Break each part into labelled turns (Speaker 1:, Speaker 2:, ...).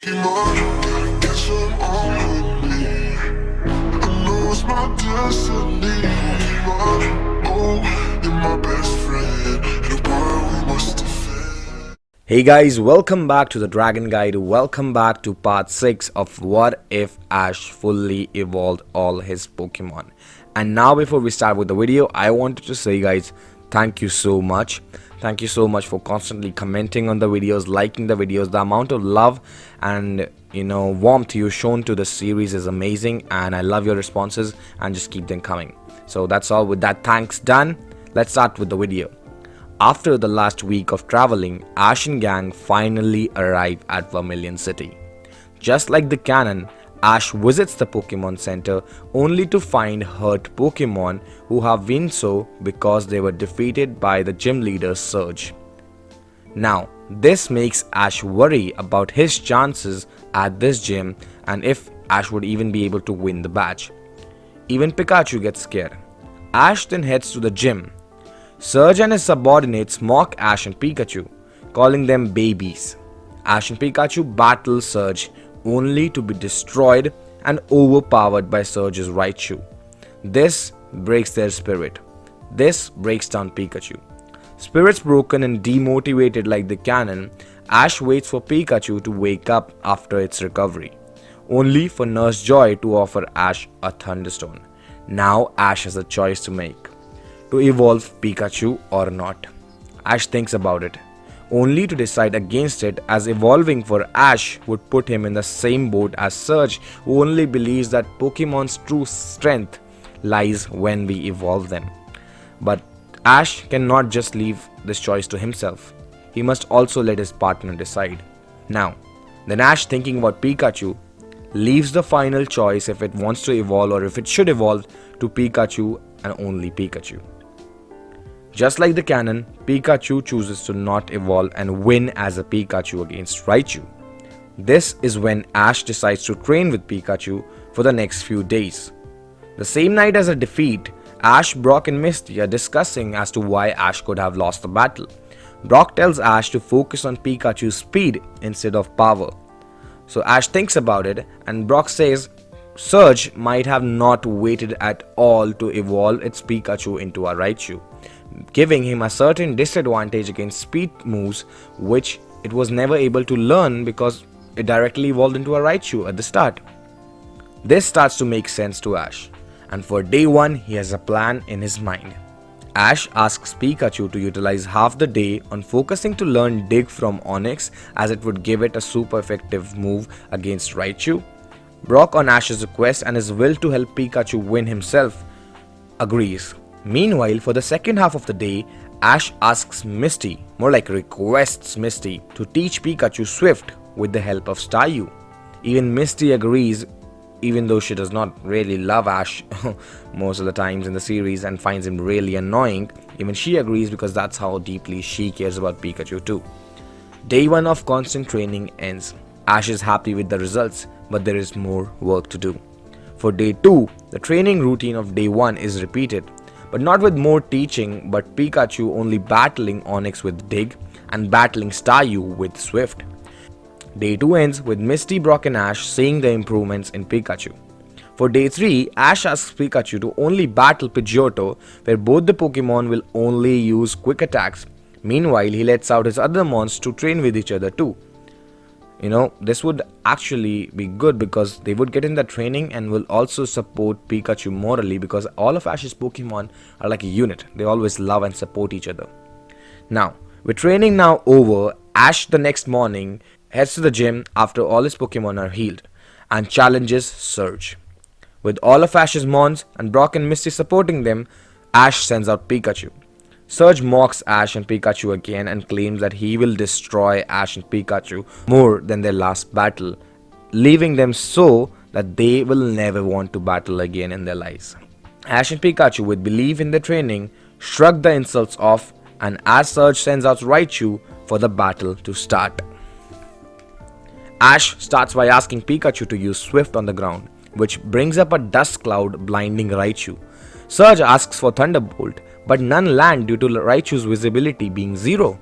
Speaker 1: Gotta get some on with me. I know it's my destiny. Pokemon, oh, you're my best friend. In a world we must defend.
Speaker 2: Hey guys, welcome back to the Dragon Guide. Welcome back to part 6 of What If Ash Fully Evolved All His Pokemon. And now before we start with the video, I wanted to say guys, thank you so much. Thank you so much for constantly commenting on the videos, liking the videos. The amount of love and warmth you've shown to the series is amazing, and I love your responses and just keep them coming. So that's all. With that thanks done, let's start with the video. After the last week of traveling, Ash and gang finally arrive at Vermilion City. Just like the canon, Ash visits the Pokemon Center only to find hurt Pokemon who have been so because they were defeated by the gym leader Surge. Now, this makes Ash worry about his chances at this gym and if Ash would even be able to win the badge. Even Pikachu gets scared. Ash then heads to the gym. Surge and his subordinates mock Ash and Pikachu, calling them babies. Ash and Pikachu battle Surge only to be destroyed and overpowered by Surge's Raichu. This breaks their spirit. This breaks down Pikachu. Spirits broken and demotivated like the canon, Ash waits for Pikachu to wake up after its recovery, only for Nurse Joy to offer Ash a Thunderstone. Now Ash has a choice to make, to evolve Pikachu or not. Ash thinks about it, only to decide against it, as evolving for Ash would put him in the same boat as Surge, who only believes that Pokemon's true strength lies when we evolve them. But Ash cannot just leave this choice to himself. He must also let his partner decide. Now, then Ash, thinking about Pikachu, leaves the final choice if it wants to evolve or if it should evolve to Pikachu and only Pikachu. Just like the canon, Pikachu chooses to not evolve and win as a Pikachu against Raichu. This is when Ash decides to train with Pikachu for the next few days. The same night as a defeat, Ash, Brock and Misty are discussing as to why Ash could have lost the battle. Brock tells Ash to focus on Pikachu's speed instead of power. So Ash thinks about it and Brock says Surge might have not waited at all to evolve its Pikachu into a Raichu, giving him a certain disadvantage against speed moves which it was never able to learn because it directly evolved into a Raichu at the start. This starts to make sense to Ash, and for day 1 he has a plan in his mind. Ash asks Pikachu to utilize half the day on focusing to learn Dig from Onix, as it would give it a super effective move against Raichu. Brock, on Ash's request and his will to help Pikachu win himself, agrees. Meanwhile, for the second half of the day, Ash asks Misty, more like requests Misty, to teach Pikachu Swift with the help of Staryu. Even Misty agrees, even though she does not really love Ash most of the times in the series and finds him really annoying. Even she agrees because that's how deeply she cares about Pikachu too. Day 1 of constant training ends. Ash is happy with the results, but there is more work to do. For day 2, the training routine of day 1 is repeated, but not with more teaching, but Pikachu only battling Onix with Dig and battling Staryu with Swift. Day 2 ends with Misty, Brock and Ash seeing the improvements in Pikachu. For day 3, Ash asks Pikachu to only battle Pidgeotto, where both the Pokemon will only use quick attacks. Meanwhile, he lets out his other mons to train with each other too. This would actually be good because they would get in the training and will also support Pikachu morally, because all of Ash's Pokemon are like a unit. They always love and support each other. Now, with training now over, Ash the next morning heads to the gym after all his Pokemon are healed and challenges Surge. With all of Ash's mons and Brock and Misty supporting them, Ash sends out Pikachu. Surge mocks Ash and Pikachu again and claims that he will destroy Ash and Pikachu more than their last battle, leaving them so that they will never want to battle again in their lives. Ash and Pikachu, with belief in their training, shrug the insults off, and as Surge sends out Raichu for the battle to start. Ash starts by asking Pikachu to use Swift on the ground, which brings up a dust cloud blinding Raichu. Surge asks for Thunderbolt, but none land due to Raichu's visibility being 0.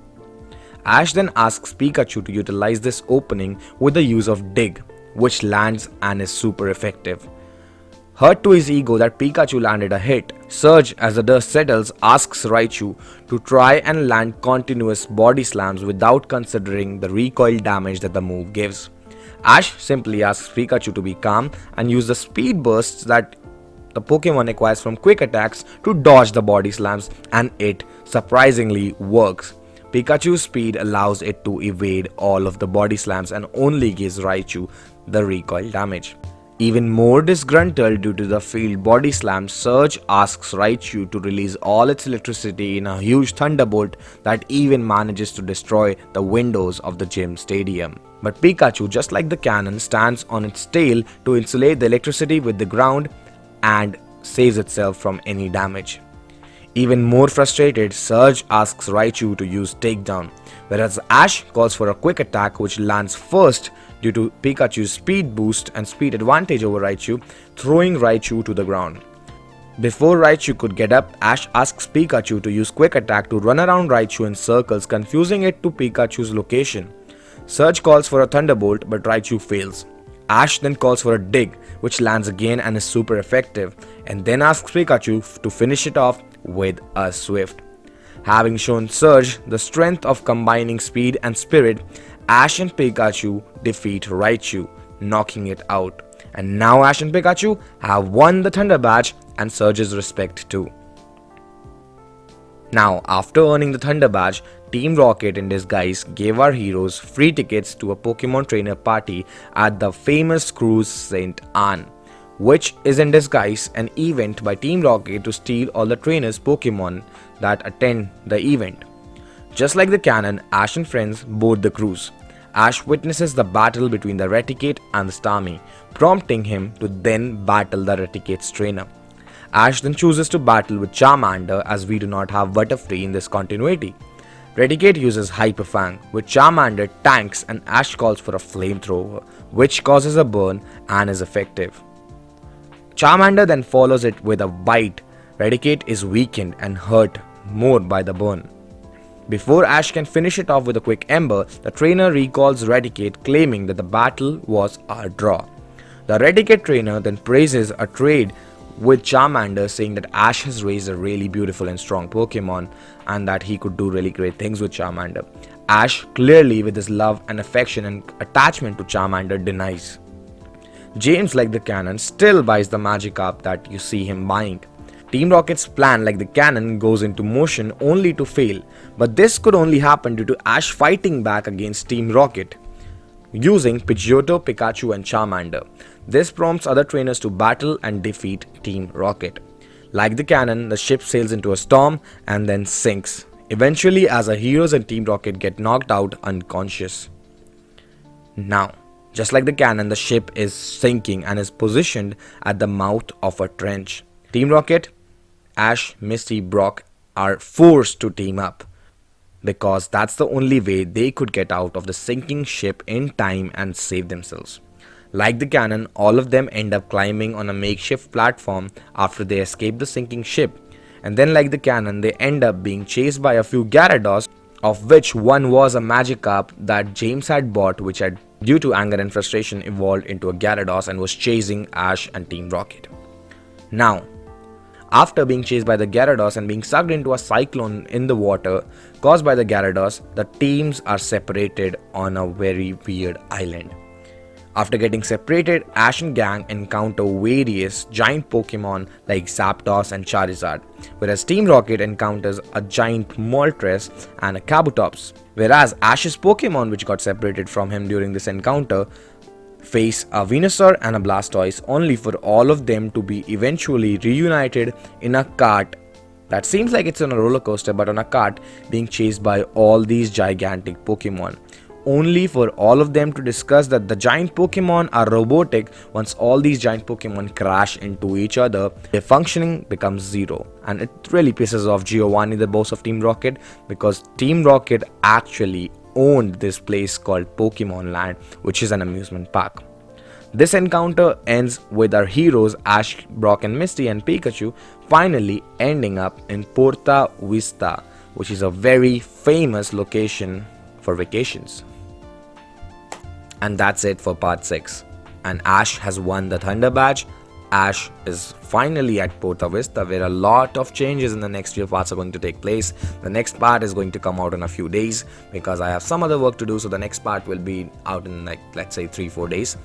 Speaker 2: Ash then asks Pikachu to utilize this opening with the use of Dig, which lands and is super effective. Hurt to his ego that Pikachu landed a hit, Surge, as the dust settles, asks Raichu to try and land continuous body slams without considering the recoil damage that the move gives. Ash simply asks Pikachu to be calm and use the speed bursts that the Pokemon acquires from quick attacks to dodge the body slams, and it surprisingly works. Pikachu's speed allows it to evade all of the body slams and only gives Raichu the recoil damage. Even more disgruntled due to the failed body slam, Surge asks Raichu to release all its electricity in a huge thunderbolt that even manages to destroy the windows of the gym stadium. But Pikachu, just like the cannon, stands on its tail to insulate the electricity with the ground and saves itself from any damage. Even more frustrated, Surge asks Raichu to use Takedown, whereas Ash calls for a quick attack which lands first due to Pikachu's speed boost and speed advantage over Raichu, throwing Raichu to the ground. Before Raichu could get up, Ash asks Pikachu to use quick attack to run around Raichu in circles, confusing it to Pikachu's location. Surge calls for a thunderbolt, but Raichu fails. Ash then calls for a dig, which lands again and is super effective, and then asks Pikachu to finish it off with a swift. Having shown Surge the strength of combining speed and spirit, Ash and Pikachu defeat Raichu, knocking it out. And now Ash and Pikachu have won the Thunder Badge and Surge's respect too. Now, after earning the Thunder Badge, Team Rocket in disguise gave our heroes free tickets to a Pokemon trainer party at the famous cruise St. Anne, which is in disguise an event by Team Rocket to steal all the trainers' Pokemon that attend the event. Just like the cannon, Ash and friends board the cruise. Ash witnesses the battle between the Raticate and the Starmie, prompting him to then battle the Raticate's trainer. Ash then chooses to battle with Charmander as we do not have Butterfree in this continuity. Raticate uses Hyper Fang, which Charmander tanks, and Ash calls for a flamethrower, which causes a burn and is effective. Charmander then follows it with a bite. Raticate is weakened and hurt more by the burn. Before Ash can finish it off with a quick Ember, the trainer recalls Raticate, claiming that the battle was a draw. The Raticate trainer then praises a trade with Charmander, saying that Ash has raised a really beautiful and strong Pokemon and that he could do really great things with Charmander. Ash, clearly with his love and affection and attachment to Charmander, denies. James, like the cannon, still buys the Magikarp that you see him buying. Team Rocket's plan, like the cannon, goes into motion only to fail, but this could only happen due to Ash fighting back against Team Rocket using Pidgeotto, Pikachu and Charmander. This prompts other trainers to battle and defeat Team Rocket. Like the cannon, the ship sails into a storm and then sinks, eventually as our heroes and Team Rocket get knocked out unconscious. Now, just like the cannon, the ship is sinking and is positioned at the mouth of a trench. Team Rocket, Ash, Misty, Brock are forced to team up because that's the only way they could get out of the sinking ship in time and save themselves. Like the cannon, all of them end up climbing on a makeshift platform after they escape the sinking ship, and then like the cannon, they end up being chased by a few Gyarados, of which one was a Magikarp that James had bought, which had, due to anger and frustration, evolved into a Gyarados and was chasing Ash and Team Rocket. Now, after being chased by the Gyarados and being sucked into a cyclone in the water caused by the Gyarados, the teams are separated on a very weird island. After getting separated, Ash and gang encounter various giant Pokemon like Zapdos and Charizard, whereas Team Rocket encounters a giant Moltres and a Kabutops, whereas Ash's Pokemon, which got separated from him during this encounter, face a Venusaur and a Blastoise, only for all of them to be eventually reunited in a cart that seems like it's on a roller coaster, but on a cart being chased by all these gigantic Pokemon, only for all of them to discuss that the giant Pokemon are robotic. Once all these giant Pokemon crash into each other, their functioning becomes zero, and it really pisses off Giovanni, the boss of Team Rocket, because Team Rocket actually owned this place called Pokemon Land, which is an amusement park. This encounter ends with our heroes Ash, Brock and Misty and Pikachu finally ending up in Porta Vista, which is a very famous location for vacations. And that's it for part 6. And Ash has won the Thunder Badge. Ash is finally at Porta Vista, where a lot of changes in the next few parts are going to take place. The next part is going to come out in a few days because I have some other work to do, so the next part will be out in like, let's say 3-4 days,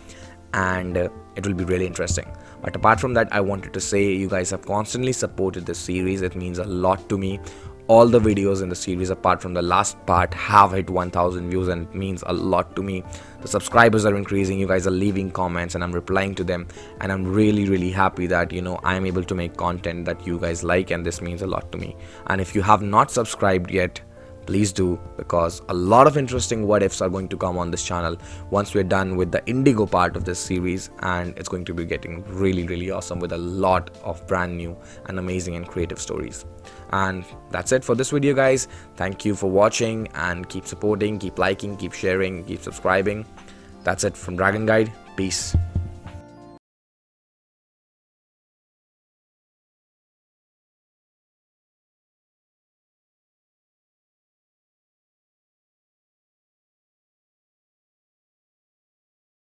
Speaker 2: and it will be really interesting. But apart from that, I wanted to say you guys have constantly supported this series. It means a lot to me. All the videos in the series apart from the last part have hit 1000 views, and it means a lot to me. The subscribers are increasing, you guys are leaving comments and I'm replying to them, and I'm really happy that I am able to make content that you guys like, and this means a lot to me. And if you have not subscribed yet, please do, because a lot of interesting what ifs are going to come on this channel once we're done with the Indigo part of this series, and it's going to be getting really awesome with a lot of brand new and amazing and creative stories. And that's it for this video, guys. Thank you for watching, and keep supporting, keep liking, keep sharing, keep subscribing. That's it from Dragon Guide. Peace.